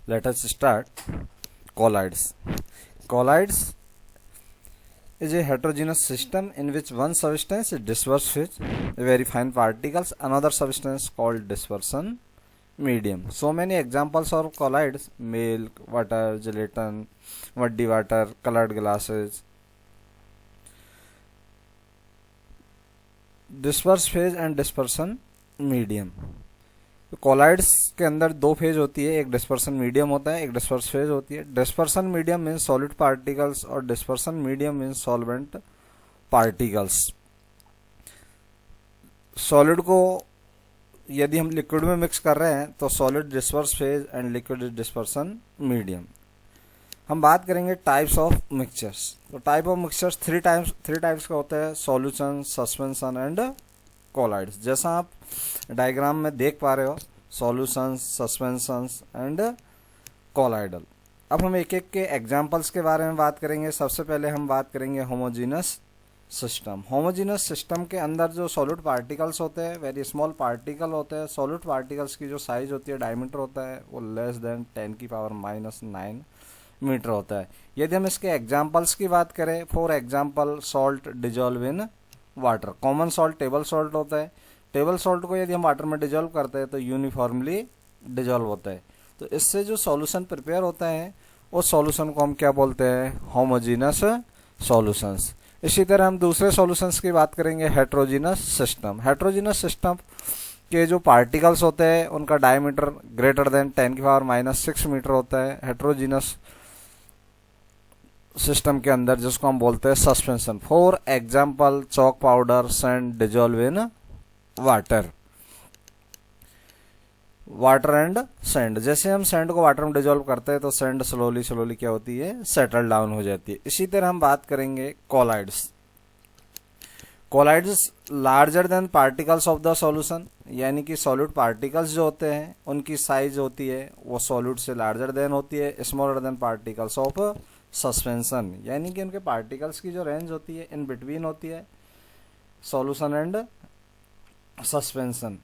Let us start. Colloids. Colloids is a heterogeneous system in which one substance is dispersed with very fine particles, another substance called dispersion medium. So many examples of colloids: milk, water, gelatin, muddy water, colored glasses. Disperse phase and dispersion medium. Colloids के अंदर दो phase होती है, एक dispersion medium होता है, एक disperse phase होती है। Dispersion medium means solid particles और dispersion medium means solvent particles. Solid को यदि हम लिक्विड में मिक्स कर रहे हैं तो solid disperse phase and liquid dispersion medium. हम बात करेंगे टाइप्स ऑफ मिक्सचर्स। तो type of mixtures three types का होता है: सॉल्यूशन, सस्पेंशन एंड कोलाइड्स। जैसा आप डायग्राम में देख पा रहे हो, सॉल्यूशन, सस्पेंशन एंड कोलाइडल। अब हम एक एक के एग्जांपल्स के बारे में बात करेंगे। सबसे पहले हम बात करेंगे होमोजीनस सिस्टम। होमोजीनस सिस्टम के अंदर जो सॉलिड पार्टिकल्स होते हैं, वेरी स्मॉल पार्टिकल होते हैं। सॉलिड पार्टिकल्स की जो साइज होती है, डायमीटर होता है, वो लेस देन 10⁻⁹ मीटर होता है। यदि हम इसके एग्जाम्पल्स की बात करें, for example salt dissolve in water. Common salt table salt होता है। टेबल सॉल्ट को यदि हम वाटर में डिजॉल्व करते हैं तो यूनिफॉर्मली डिजॉल्व होता है। तो इससे जो सॉल्यूशन प्रिपेयर होता है उस सॉल्यूशन को हम क्या बोलते हैं? Homogeneous solutions. इसी तरह हम दूसरे सॉल्यूशंस की बात करेंगे, हेट्रोजीनस सिस्टम। हेट्रोजीनस सिस्टम के जो पार्टिकल्स होते हैं उनका डायमीटर ग्रेटर देन 10⁻⁶ मीटर होता है हेट्रोजीनस सिस्टम के अंदर, जिसको हम बोलते हैं suspension. For example chalk powder, sand dissolve in water. Water and sand, जैसे हम सैंड को वाटर में डिजॉल्व करते हैं तो सैंड स्लोली क्या होती है? सेटल डाउन हो जाती है। इसी तरह हम बात करेंगे colloids. Colloids larger than particles of the solution, यानी कि सॉलिड पार्टिकल्स जो होते हैं उनकी साइज होती है वो सॉलिड से लार्जर देन होती है, smaller than particles of suspension, यानी कि उनके पार्टिकल्स की जो रेंज होती है इन बिटवीन होती है solution and suspension.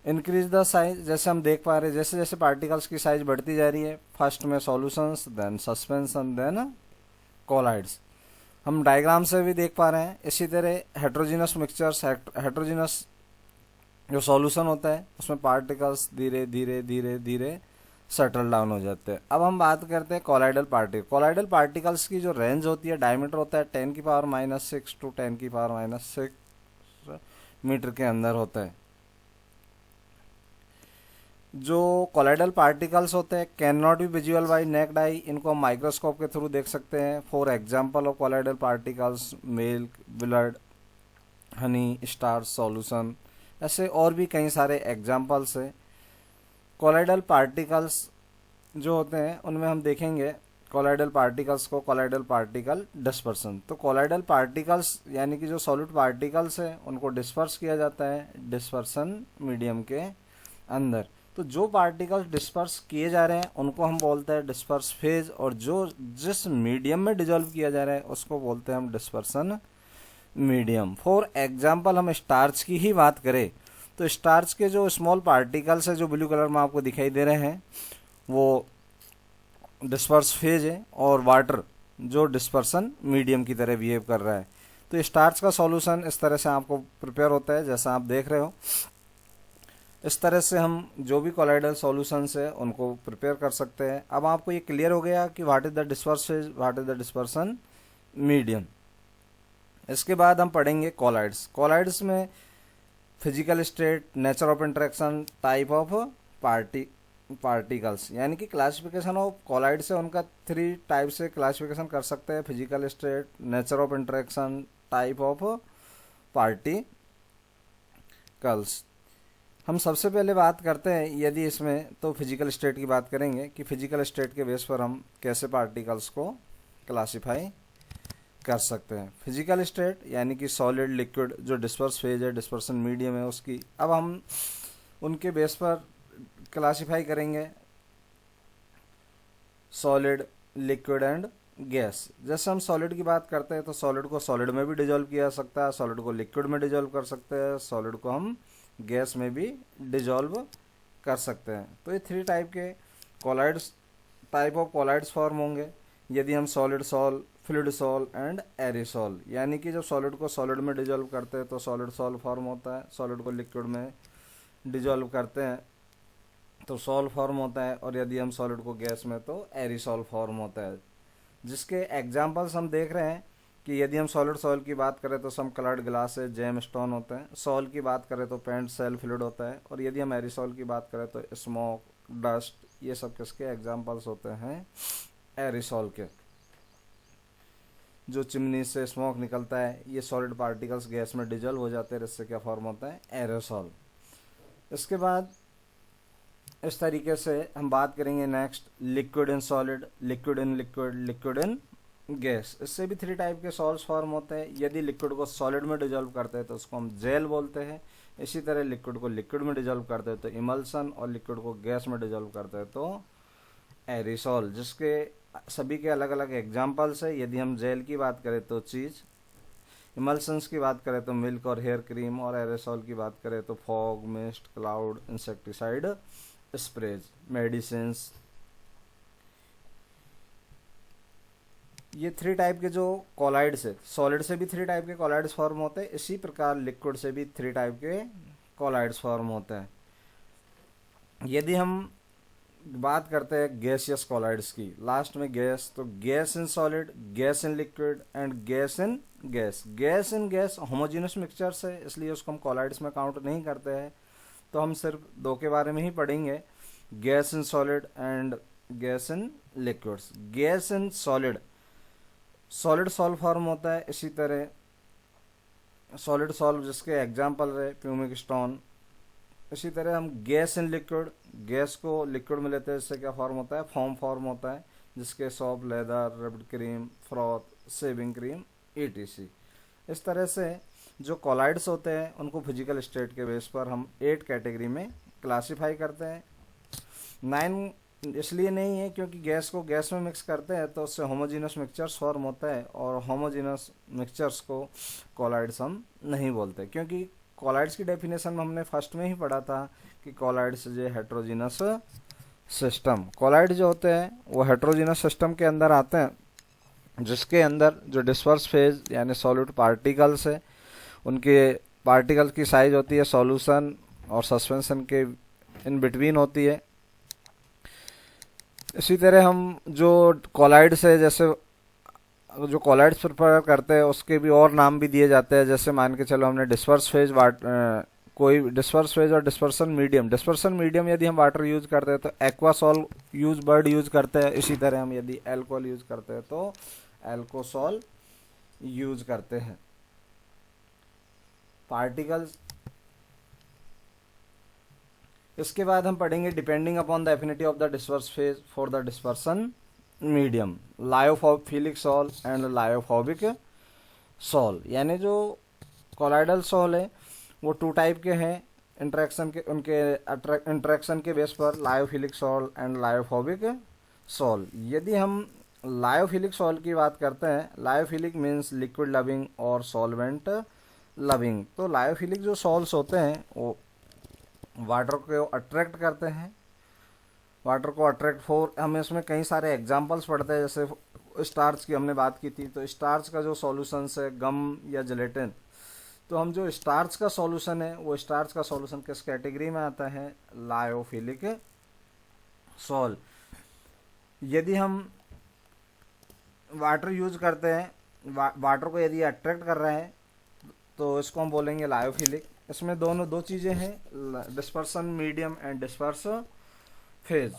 Increase the size, जैसे हम देख पा रहे हैं, जैसे जैसे पार्टिकल्स की साइज बढ़ती जा रही है, फर्स्ट में solutions, then suspension, then colloids. हम डायग्राम से भी देख पा रहे हैं। इसी तरह हेट्रोजीनस मिक्सचर्स, हेट्रोजीनस जो सॉल्यूशन होता है उसमें पार्टिकल्स धीरे धीरे धीरे धीरे सेटल डाउन हो जाते हैं। अब हम बात करते हैं कोलाइडल पार्टिकल। कोलाइडल पार्टिकल्स की जो रेंज होती है, डायमीटर होता है 10⁻⁶ टू 10⁻⁶ मीटर के अंदर होता है। जो कोलाइडल पार्टिकल्स होते हैं can not B visual by necked आई, इनको हम माइक्रोस्कोप के थ्रू देख सकते हैं। For example of colloidal particles milk, blood, Honey, star solution, ऐसे और भी कई सारे एग्जाम्पल्स हैं। कोलाइडल पार्टिकल्स जो होते हैं उनमें हम देखेंगे कोलाइडल पार्टिकल्स को कोलाइडल पार्टिकल डिस्पर्सन। तो कोलाइडल पार्टिकल्स यानी कि जो सॉलिड पार्टिकल्स है उनको डिस्पर्स किया जाता है डिस्पर्सन मीडियम के अंदर। तो जो पार्टिकल्स डिस्पर्स किए जा रहे हैं उनको हम बोलते हैं डिस्पर्स फेज, और जो जिस मीडियम में डिजॉल्व किया जा रहा है उसको बोलते हैं हम डिस्पर्सन मीडियम। फॉर एग्जाम्पल हम स्टार्च की ही बात करें तो स्टार्च के जो स्मॉल पार्टिकल्स है जो ब्लू कलर में आपको दिखाई दे रहे हैं वो डिस्पर्स फेज है, और वाटर जो डिस्पर्सन मीडियम की तरह बिहेव कर रहा है। तो स्टार्च का सॉल्यूशन इस तरह से आपको प्रिपेयर होता है जैसा आप देख रहे हो। इस तरह से हम जो भी कोलाइडल सॉल्यूशंस है उनको प्रिपेयर कर सकते हैं। अब आपको ये क्लियर हो गया कि what is the disperse phase, what is the dispersion medium. इसके बाद हम पढ़ेंगे कोलाइड्स। कोलाइड्स में physical state, nature of interaction, type of particles, यानी कि क्लासिफिकेशन ऑफ कोलाइड से उनका 3 टाइप से क्लासिफिकेशन कर सकते हैं: physical state, nature of interaction, type of particles. हम सबसे पहले बात करते हैं यदि इसमें तो फिजिकल स्टेट की बात करेंगे कि फिजिकल स्टेट के बेस पर हम कैसे पार्टिकल्स को क्लासिफाई कर सकते हैं। फिजिकल स्टेट यानी कि सॉलिड, लिक्विड, जो डिस्पर्स फेज है, डिस्पर्सन मीडियम है उसकी। अब हम उनके बेस पर क्लासिफाई करेंगे सॉलिड, लिक्विड एंड गैस। जैसे हम सॉलिड की बात करते हैं तो सॉलिड को सॉलिड में भी डिजॉल्व किया जा सकता है, सॉलिड को लिक्विड में डिजॉल्व कर सकते हैं, सॉलिड को हम गैस में भी डिजॉल्व कर सकते हैं। तो ये 3 टाइप के colloids type of colloids form होंगे यदि हम solid sol, fluid sol and aerosol, यानी कि जब सॉलिड को सॉलिड में डिजोल्व करते हैं तो सॉलिड सॉल फॉर्म होता है, सॉलिड को लिक्विड में डिजोल्व करते हैं तो सॉल फॉर्म होता है, और यदि हम सॉलिड को गैस में तो एरिसॉल फॉर्म होता है। जिसके एग्जांपल्स हम देख रहे हैं कि यदि हम सॉलिड सॉल की बात करें तो सम कलर्ड ग्लासेस, जेम स्टोन होते हैं, सॉल की बात करें तो पेंट सेल फ्लूइड होता है, और यदि हम एरिसॉल की बात करें तो स्मोक, डस्ट, ये सब किसके एग्जांपल्स होते हैं? एरिसॉल के। जो चिमनी से स्मोक निकलता है ये सॉलिड पार्टिकल्स गैस में डिजोल्व हो जाते हैं, इससे क्या फॉर्म होता है? एरोसॉल। इसके बाद इस तरीके से हम बात करेंगे next liquid in solid, liquid in liquid, liquid in gas. इससे भी 3 टाइप के सॉल्ट्स फॉर्म होते हैं। यदि लिक्विड को सॉलिड में डिजोल्व करते हैं तो उसको हम जेल बोलते हैं, इसी तरह लिक्विड को लिक्विड में डिजोल्व करते हैं तो इमल्सन, और लिक्विड को गैस में डिजोल्व करते हैं तो एरिसॉल, जिसके सभी के अलग अलग एग्जाम्पल्स है। यदि हम जेल की बात करें तो चीज, इमल्सन्स की बात करें तो मिल्क और हेयर क्रीम, और एरेसॉल की बात करें तो fog, mist, cloud, insecticide sprays, medicine. ये 3 टाइप के जो कोलाइड्स है, सॉलिड से भी 3 टाइप के कोलाइड्स फॉर्म होते हैं, इसी प्रकार लिक्विड से भी 3 टाइप के कोलाइड्स फॉर्म होते हैं। यदि हम बात करते हैं गैसियस कोलाइड्स की, लास्ट में गैस, तो gas in solid, gas in liquid and gas in gas. Gas in gas homogeneous mixtures है, इसलिए उसको हम कोलाइड्स में काउंट नहीं करते हैं, तो हम सिर्फ 2 के बारे में ही पढ़ेंगे, gas in solid and gas in liquids. Gas in solid, solid solve form होता है, इसी तरह सॉलिड सॉल्व जिसके एग्जाम्पल है प्यूमिक स्टोन। इसी तरह हम गैस इन लिक्विड, गैस को लिक्विड में लेते हैं, इससे क्या फॉर्म होता है? फोम फॉर्म होता है, जिसके soap, leather, rubbed cream, froth, shaving cream, etc। इस तरह से जो कोलाइड्स होते हैं उनको फिजिकल स्टेट के बेस पर हम 8 कैटेगरी में क्लासीफाई करते हैं। 9 इसलिए नहीं है क्योंकि गैस को गैस में मिक्स करते हैं तो उससे होमोजीनस मिक्सचर्स फॉर्म होता है, और होमोजीनस मिक्सचर्स को कोलाइड्स हम नहीं बोलते, क्योंकि कोलाइड्स की डेफिनेशन में हमने फर्स्ट में ही पढ़ा था कि कोलाइड्स जो हेट्रोजीनस सिस्टम, कोलाइड जो होते हैं वो हेट्रोजीनस सिस्टम के अंदर आते हैं, जिसके अंदर जो डिस्पर्स फेज यानी सॉलिड पार्टिकल्स है, उनके पार्टिकल की साइज होती है सॉल्यूशन और सस्पेंशन के इन बिटवीन होती है। इसी तरह हम जो कोलाइड्स है, जैसे जो कोलाइड्स प्रिपेयर करते हैं उसके भी और नाम भी दिए जाते हैं, जैसे मान के चलो हमने डिस्पर्स फेज, कोई डिस्पर्स फेज और डिस्पर्सन मीडियम। डिस्पर्सन मीडियम यदि हम वाटर यूज करते हैं तो एक्वासॉल बर्ड यूज करते हैं, इसी तरह हम यदि एल्कोहल यूज करते हैं तो एल्कोसॉल यूज करते हैं। पार्टिकल्स, इसके बाद हम पढ़ेंगे depending upon the affinity of the disperse phase for the dispersion medium, lyophilic sol and lyophobic sol. यानी जो कोलाइडल सॉल है वो 2 टाइप के हैं, इंटरेक्शन के, उनके इंटरेक्शन के बेस पर, lyophilic sol and lyophobic sol. यदि हम लायोफिलिक सॉल की बात करते हैं, लायोफिलिक मीन्स लिक्विड लविंग और सॉल्वेंट लविंग। तो लायोफिलिक जो सॉल्स होते हैं वो वाटर को अट्रैक्ट करते हैं, वाटर को अट्रैक्ट फॉर, हम इसमें कई सारे एग्जांपल्स पढ़ते हैं, जैसे स्टार्च की हमने बात की थी, तो स्टार्च का जो सॉल्यूशंस है गम या जेलेटिन, तो हम जो स्टार्च का सॉल्यूशन है वो स्टार्च का सॉल्यूशन किस कैटेगरी में आता है? Lyophilic sol. यदि हम वाटर यूज करते हैं, वाटर को यदि अट्रैक्ट कर रहे हैं तो इसको हम बोलेंगे लायोफिलिक। इसमें दो चीजें हैं, dispersion medium and disperse phase.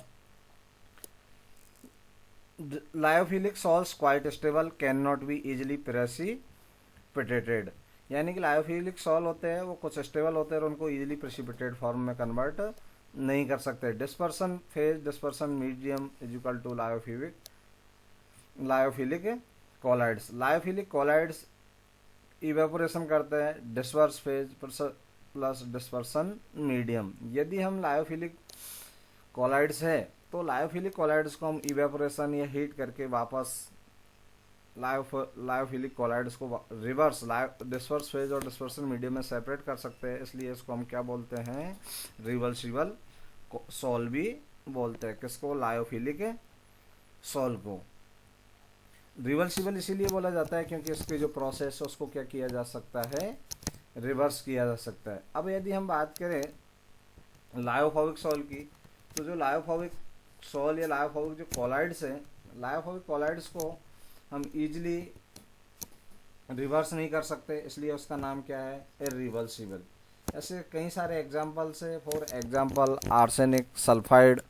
Lyophilic salts quite stable, can not be easily precipitated. यानी कि लायोफिलिक सॉल होते हैं वो कुछ स्टेबल होते हैं और उनको इजीली प्रेसिपिटेट फॉर्म में कन्वर्ट नहीं कर सकते। Dispersion phase, dispersion medium is equal to lyophilic colloids. Lyophilic colloids evaporation करते हैं, disperse phase plus dispersion medium. यदि हम लायोफिलिक कोलाइड्स है तो लायोफिलिक कोलाइड्स को हम इवेपोरेशन या हीट करके वापस लायोफिलिक कोलाइड्स को रिवर्स डिस्पर्स फेज और डिस्पर्सन मीडियम में सेपरेट कर सकते हैं, इसलिए इसको हम क्या बोलते हैं? रिवर्सिबल सॉल भी बोलते हैं। किसको? लायोफिलिक सॉल्व को। रिवर्सिबल इसीलिए बोला जाता है क्योंकि इसकी जो प्रोसेस है उसको क्या किया जा सकता है, रिवर्स किया जा सकता है। अब यदि हम बात करें लायोफोबिक सॉल्व की, तो जो लायोफोबिक सॉल्व या लायोफोबिक जो कॉलाइड्स हैं, लायोफोबिक कॉलाइड्स को हम इजीली रिवर्स नहीं कर सकते, इसलिए उसका नाम क्या है, इरिवर्सिबल। ऐसे कई सारे एग्जाम्पल्स है, for example arsenic, sulphide,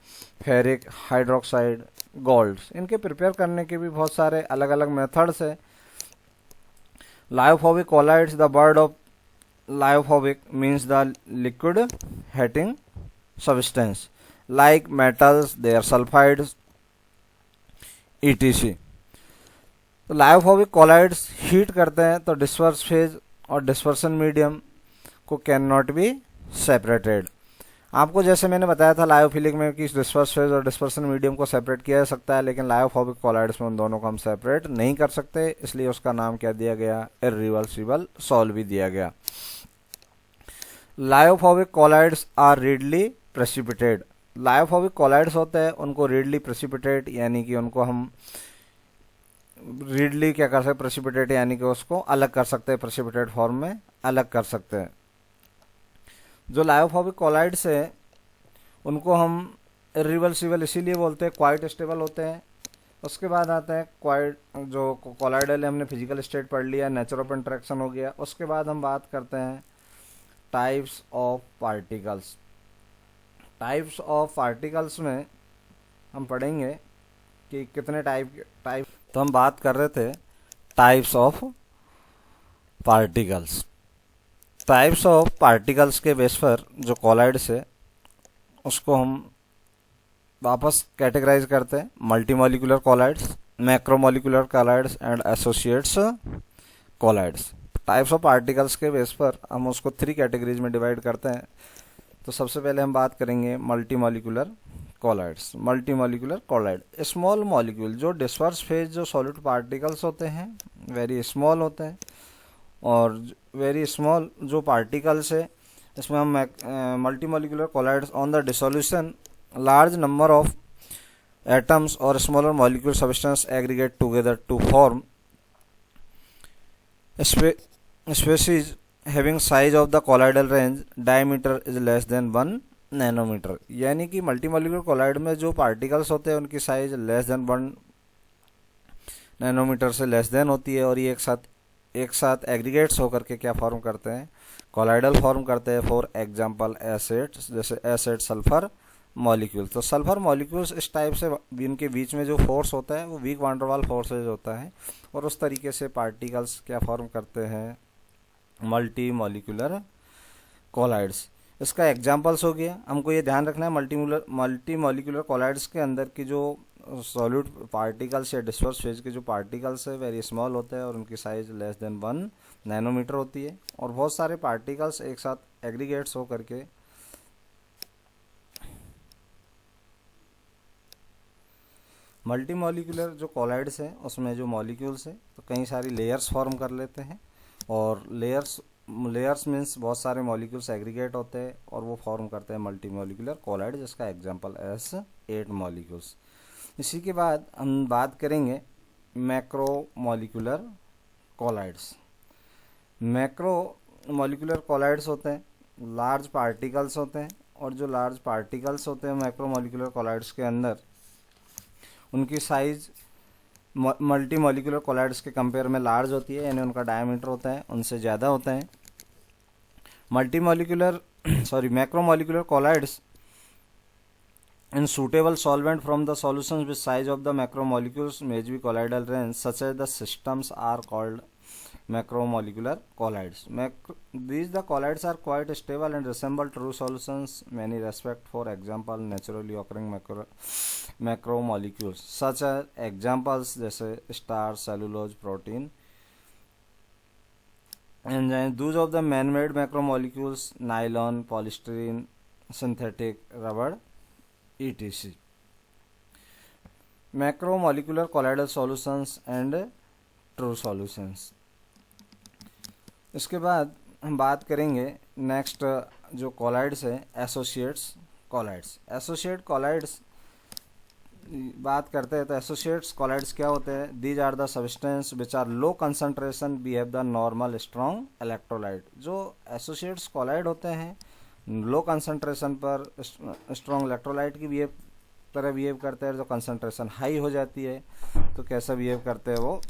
ferric hydroxide, gold. इनके प्रिपेयर करने के भी बहुत सारे अलग अलग मेथड्स है। Lyophobic colloids, the word of lyophobic means the liquid heating substance like metals, their sulphides etc। तो लायोफोबिक कॉलाइड्स हीट करते हैं तो डिस्पर्स फेज और डिस्पर्सन मीडियम को कैन नॉट बी सेपरेटेड। आपको जैसे मैंने बताया था लायोफिलिक में कि डिस्पर्स फेज और डिस्पर्सन मीडियम को सेपरेट किया जा सकता है, लेकिन लायोफोबिक कॉलाइड्स में उन दोनों को हम सेपरेट नहीं कर सकते, इसलिए उसका नाम क्या दिया गया, इरिवर्सिबल सॉल्व भी दिया गया। Lyophobic colloids are readily precipitated. Lyophobic colloids होते हैं उनको रीडली प्रेसिपिटेट यानी कि उनको हम रीडली क्या कर सकते, प्रेसिपिटेट यानी कि उसको अलग कर सकते हैं, प्रेसिपिटेट फॉर्म में अलग कर सकते हैं। जो लायोफोबिक कॉलाइड्स है उनको हम इरिवर्सिबल इसीलिए बोलते हैं, क्वाइट स्टेबल होते हैं। उसके बाद आता है क्वाइट, जो कॉलाइडल है हमने फिजिकल स्टेट पढ़ लिया, नेचर ऑफ इंटरेक्शन हो गया। उसके बाद हम बात करते हैं types of particles. Types of particles में हम पढ़ेंगे कि कितने टाइप। तो हम बात कर रहे थे types of particles. Types of particles के बेस पर जो कॉलाइड्स है उसको हम वापस कैटेगराइज करते हैं, multimolecular colloids, macromolecular colloids and associates colloids. Types of particles के बेस पर हम उसको 3 कैटेगरीज में डिवाइड करते हैं। तो सबसे पहले हम बात करेंगे मल्टीमॉलिक्यूलर कॉलाइड्स। मल्टीमॉलिक्यूलर कॉलाइड, स्मॉल मॉलिक्यूल, जो डिस्पर्स फेज जो सॉलिड पार्टिकल्स होते हैं वेरी स्मॉल होते हैं, और वेरी स्मॉल जो पार्टिकल्स है इसमें हम multimolecular colloids on the dissolution large number of atoms और smaller molecule substance aggregate together to form species having size of the colloidal range diameter is less than 1 nanometer. यानी कि मल्टीमॉलिक्यूलर colloid में जो particles होते हैं उनकी साइज लेस देन 1 नैनोमीटर से less than होती है, और ये एक साथ एग्रीगेट्स होकर के क्या फॉर्म करते हैं, कॉलाइडल फॉर्म करते हैं। फॉर एग्जांपल एसिड्स, जैसे एसिड सल्फर मॉलिक्यूल। तो सल्फर मॉलिक्यूल्स इस टाइप से इनके बीच में जो फोर्स होता है वो वीक वांडरवाल फोर्सेज होता है, और उस तरीके से पार्टिकल्स क्या फॉर्म करते हैं, मल्टी मॉलिक्यूलर कॉलाइड्स। इसका एग्जांपल्स हो गया, हमको ये ध्यान रखना है मल्टी मॉलिक्यूलर कॉलाइड्स के अंदर की जो सॉलिड पार्टिकल्स या डिस्पर्स फेज के जो पार्टिकल्स है वेरी स्मॉल होते हैं और उनकी साइज लेस देन 1 नैनोमीटर होती है, और बहुत सारे पार्टिकल्स एक साथ एग्रीगेट्स हो करके मल्टी मॉलिक्यूलर जो कॉलाइड्स हैं उसमें जो मॉलिक्यूल्स हैं तो कई सारी लेयर्स फॉर्म कर लेते हैं, और लेयर्स मीन्स बहुत सारे मॉलिक्यूल्स एग्रीगेट होते हैं और वो फॉर्म करते हैं मल्टी मॉलिक्यूलर कॉलाइड, जिसका एग्जांपल एस 8 मॉलिक्यूल्स। इसी के बाद हम बात करेंगे macro molecular colloids. Macro molecular colloids होते हैं, लार्ज पार्टिकल्स होते हैं, और जो लार्ज पार्टिकल्स होते हैं मैक्रो मॉलिक्यूलर कॉलाइड्स के अंदर उनकी साइज मल्टी मॉलिक्यूलर कॉलाइड्स के कंपेयर में लार्ज होती है, यानी उनका डायमीटर होता है उनसे ज़्यादा होता है। Macro molecular colloids in suitable solvent from the solutions with size of the macromolecules may be colloidal range such as the systems are called macromolecular colloids. These the colloids are quite stable and resemble true solutions many respect. For example, naturally occurring macromolecules such as examples जैसे starch, cellulose, protein, and those of the man-made macromolecules nylon, polystyrene, synthetic rubber etc. Macromolecular colloidal solutions and true solutions. इसके बाद हम बात करेंगे next जो colloids है associates colloids. Associate colloids बात करते हैं तो एसोसिएट्स कॉलाइड्स क्या होते हैं? These are the substance which are low concentration behave the normal strong electrolyte. जो एसोसिएट्स कॉलाइड होते हैं लो कंसंट्रेशन पर स्ट्रॉन्ग इलेक्ट्रोलाइट की तरह बिहेव करते हैं। जो कंसंट्रेशन हाई हो जाती है तो कैसा बिहेव करते हैं वो,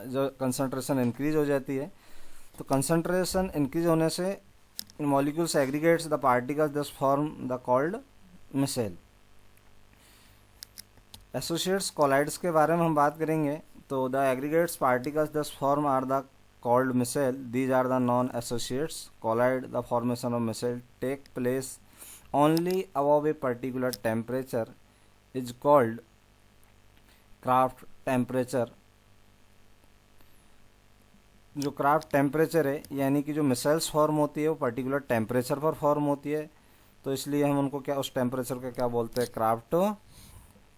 जो कंसंट्रेशन इंक्रीज हो जाती है तो कंसंट्रेशन इंक्रीज होने से molecules aggregates the particles thus form the called micelle. Associates colloids के बारे में हम बात करेंगे तो the aggregates particles thus form are the called micelle. These are the non-associates collide. The formation of micelle take place only above a particular temperature is called Kraft temperature. जो craft temperature है यानी कि जो missiles form होती है वो particular temperature पर form होती है, तो इसलिए हम उनको क्या उस टेम्परेचर का क्या बोलते हैं? Craft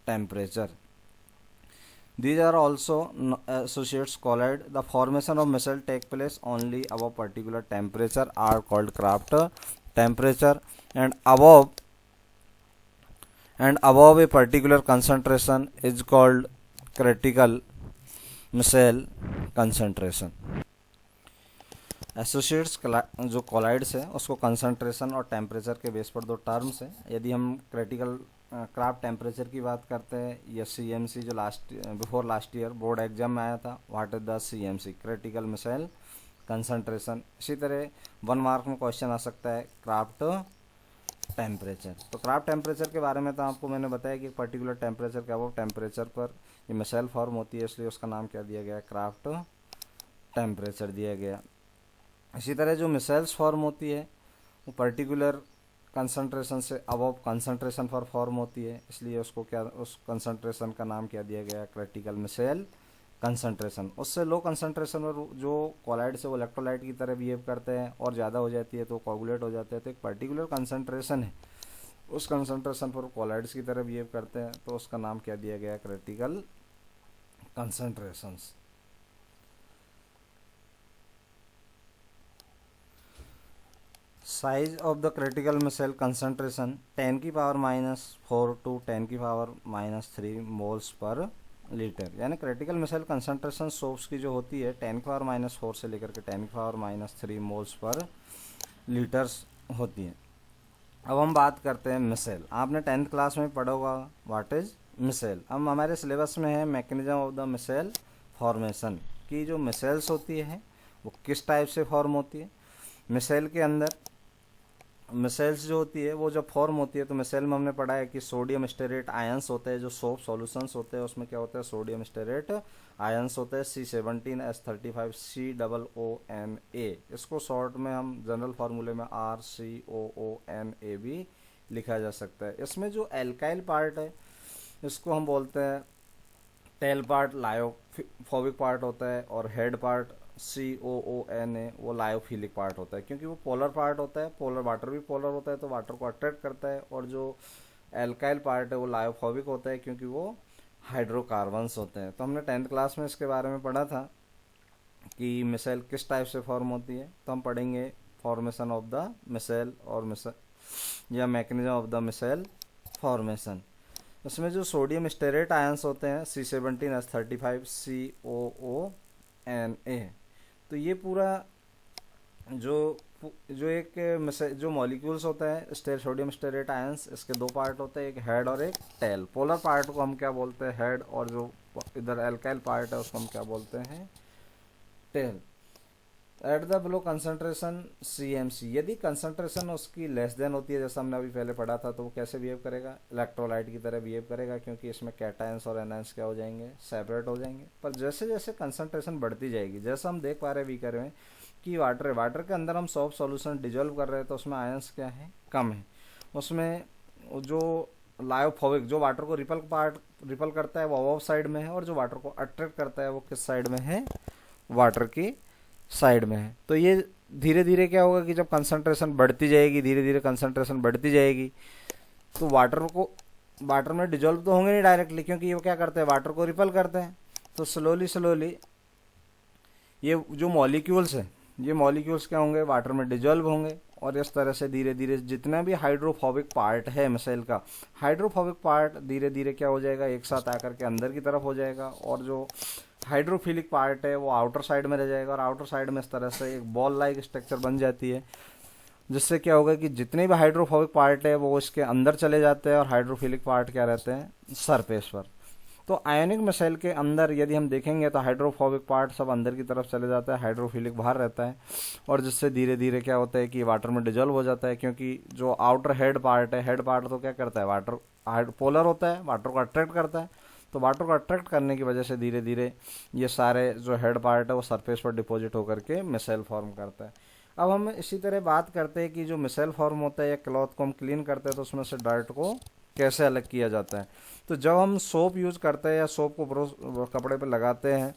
temperature. These are also associates collide. The formation of micelle take place only above particular temperature are called Kraft temperature, and above a particular concentration is called critical micelle concentration. Associates जो colloids है उसको concentration और temperature के base पर दो terms है। यदि हम क्रिटिकल क्राफ्ट टेम्परेचर की बात करते हैं या सीएमसी जो before last year board exam में आया था, what is the CMC? Critical missile concentration. इसी तरह 1 मार्क में क्वेश्चन आ सकता है क्राफ्ट टेम्परेचर। तो क्राफ्ट टेम्परेचर के बारे में तो आपको मैंने बताया कि पर्टिकुलर टेम्परेचर के अबव टेम्परेचर पर ये मिसाइल फॉर्म होती है, इसलिए उसका नाम क्या दिया गया? क्राफ्ट टेम्परेचर दिया गया। इसी तरह जो मिसाइल्स फॉर्म होती है वो पर्टिकुलर कंसंट्रेशन से अबव कंसंट्रेशन पर फॉर्म होती है, इसलिए उसको क्या उस कंसंट्रेशन का नाम क्या दिया गया? Critical missile concentration. उससे लो कंसंट्रेशन पर जो कॉलाइड से वो इलेक्ट्रोलाइट की तरह बिहेव करते हैं और ज़्यादा हो जाती है तो कोगुलेट हो जाते हैं। तो एक पर्टिकुलर कंसंट्रेशन है, उस कंसंट्रेशन पर कॉलाइड्स की तरह बिहेव करते हैं, तो उसका नाम क्या दिया गया? Critical concentrations. Size of the critical missile concentration 10 की पावर -4 टू 10 की पावर -3 मोल्स पर लीटर। यानी क्रिटिकल मिसाइल कंसंट्रेशन सोप्स की जो होती है 10 की पावर -4 से लेकर के 10 की पावर -3 मोल्स पर लीटर्स होती है। अब हम बात करते हैं मिसाइल। आपने 10th क्लास में पढ़ा होगा व्हाट इज मिसाइल। अब हमारे सिलेबस में है mechanism of the missile formation, की जो मिसाइल्स होती है वो किस टाइप से फॉर्म होती है। मिसाइल के अंदर मिसाइल्स जो होती है वो जब फॉर्म होती है तो मिसाइल में हमने पढ़ा है कि सोडियम स्टेरेट आयंस होते हैं, जो सोप सॉल्यूशंस होते हैं उसमें क्या होता है? सोडियम स्टेरेट आयंस होते हैं C17H35COONA। इसको शॉर्ट में हम जनरल फार्मूले में RCOONA भी लिखा जा सकता है। इसमें जो एल्काइल पार्ट है इसको हम बोलते हैं टेल पार्ट लायोफोबिक पार्ट होता है, और हेड पार्ट COONA वो लायोफिलिक पार्ट होता है, क्योंकि वो पोलर पार्ट होता है। पोलर वाटर भी पोलर होता है तो वाटर को अट्रैक्ट करता है, और जो एल्काइल पार्ट है वो लायोफोबिक होता है क्योंकि वो हाइड्रोकार्बन्स होते हैं। तो हमने 10th क्लास में इसके बारे में पढ़ा था कि मिसाइल किस टाइप से फॉर्म होती है। तो हम पढ़ेंगे फॉर्मेशन ऑफ द मिसाइल और या mechanism of the missile formation. इसमें जो सोडियम स्टेरेट आयंस होते हैं C17H35COONA, तो ये पूरा जो एक जो मॉलिक्यूल्स होता है सोडियम स्टेरेट आयंस, इसके दो पार्ट होते हैं, एक हेड और एक टेल। पोलर पार्ट को हम क्या बोलते हैं? हेड, और जो इधर एल्काइल पार्ट है उसको हम क्या बोलते हैं? Tail. At the below concentration CMC, यदि कंसंट्रेशन उसकी लेस देन होती है, जैसा हमने अभी पहले पढ़ा था, तो वो कैसे बिहेव करेगा? इलेक्ट्रोलाइट की तरह बिहेव करेगा, क्योंकि इसमें कैटायंस और एनायंस क्या हो जाएंगे? सेपरेट हो जाएंगे। पर जैसे जैसे कंसंट्रेशन बढ़ती जाएगी, जैसा हम देख पा रहे हैं बीकर में कि वाटर के अंदर हम सॉफ्ट सॉल्यूशन डिजोल्व कर रहे हैं तो उसमें आयंस क्या है? कम है। उसमें जो लायोफोबिक जो वाटर को रिपल करता है वो अबव साइड में है, और जो वाटर को अट्रैक्ट करता है वो किस साइड में है? वाटर की साइड में है। तो ये धीरे धीरे क्या होगा कि जब कंसंट्रेशन बढ़ती जाएगी, धीरे धीरे कंसंट्रेशन बढ़ती जाएगी, तो वाटर में डिजोल्व तो होंगे नहीं डायरेक्टली, क्योंकि ये क्या करते हैं? वाटर को रिपल करते हैं। तो स्लोली ये जो मॉलिक्यूल्स हैं, ये मॉलिक्यूल्स क्या होंगे? वाटर में डिजोल्व होंगे, और इस तरह से धीरे धीरे जितना भी हाइड्रोफोबिक पार्ट है मिसाइल का, हाइड्रोफोबिक पार्ट धीरे धीरे क्या हो जाएगा, एक साथ आकर के अंदर की तरफ हो जाएगा, और जो हाइड्रोफिलिक पार्ट है वो आउटर साइड में रह जाएगा, और आउटर साइड में इस तरह से एक बॉल लाइक स्ट्रक्चर बन जाती है, जिससे क्या होगा कि जितने भी हाइड्रोफोबिक पार्ट है वो इसके अंदर चले जाते हैं और हाइड्रोफिलिक पार्ट क्या रहते हैं सरफेस पर। तो आयोनिक मिसाइल के अंदर यदि हम देखेंगे तो हाइड्रोफोबिक पार्ट सब अंदर की तरफ चले जाता है, हाइड्रोफिलिक बाहर रहता है, और जिससे धीरे धीरे क्या होता है कि वाटर में डिजोल्व हो जाता है, क्योंकि जो आउटर हेड पार्ट है, हेड पार्ट तो क्या करता है, वाटर पोलर होता है, वाटर को अट्रैक्ट करता है, तो वाटर को अट्रैक्ट करने की वजह से धीरे धीरे ये सारे जो हेड पार्ट है वो सरफेस पर डिपॉजिट होकर के मिसाइल फॉर्म करता है। अब हम इसी तरह बात करते हैं कि जो मिसाइल फॉर्म होता है या क्लॉथ को हम क्लीन करते हैं तो उसमें से डर्ट को कैसे अलग किया जाता है। तो जब हम सोप यूज़ करते हैं या सोप को कपड़े पर लगाते हैं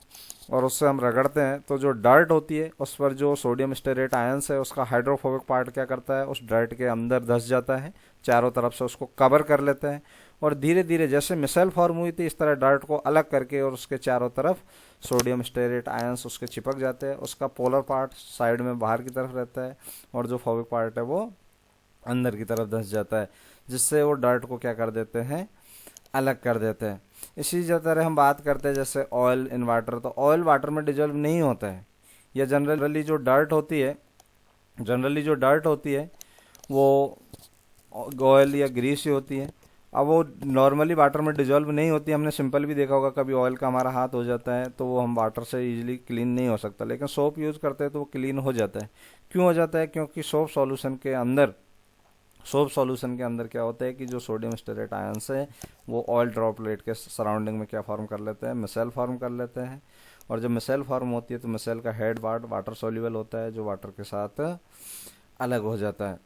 और उससे हम रगड़ते हैं तो जो डर्ट होती है उस पर जो सोडियम स्टेरेट आयंस है उसका हाइड्रोफोबिक पार्ट क्या करता है, उस डर्ट के अंदर धंस जाता है, चारों तरफ से उसको कवर कर लेता है, और धीरे धीरे जैसे मिसाइल फॉर्म हुई थी इस तरह डर्ट को अलग करके और उसके चारों तरफ सोडियम स्टेरेट आयंस उसके चिपक जाते हैं, उसका पोलर पार्ट साइड में बाहर की तरफ रहता है और जो फोबिक पार्ट है वो अंदर की तरफ धंस जाता है, जिससे वो डर्ट को क्या कर देते हैं, अलग कर देते हैं। इसी तरह हम बात करते हैं जैसे ऑयल इन वाटर, तो ऑयल वाटर में डिजोल्व नहीं होता है, या जनरली जो डर्ट होती है वो ऑयल या ग्रीस ही होती है। अब वो नॉर्मली वाटर में डिजोल्व नहीं होती, हमने सिंपल भी देखा होगा, कभी ऑयल का हमारा हाथ हो जाता है तो वो हम वाटर से इजीली क्लीन नहीं हो सकता, लेकिन सोप यूज़ करते हैं तो वो क्लीन हो जाता है। क्यों हो जाता है, क्योंकि सोप सॉल्यूशन के अंदर क्या होता है कि जो सोडियम स्टेरेट आयंस है वो ऑयल ड्रॉपलेट के सराउंडिंग में क्या फॉर्म कर लेते हैं, मिसाइल फॉर्म कर लेते हैं, और जब मिसाइल फॉर्म होती है तो मिसाइल का हेड पार्ट वाटर सोल्यूबल होता है जो वाटर के साथ अलग हो जाता है।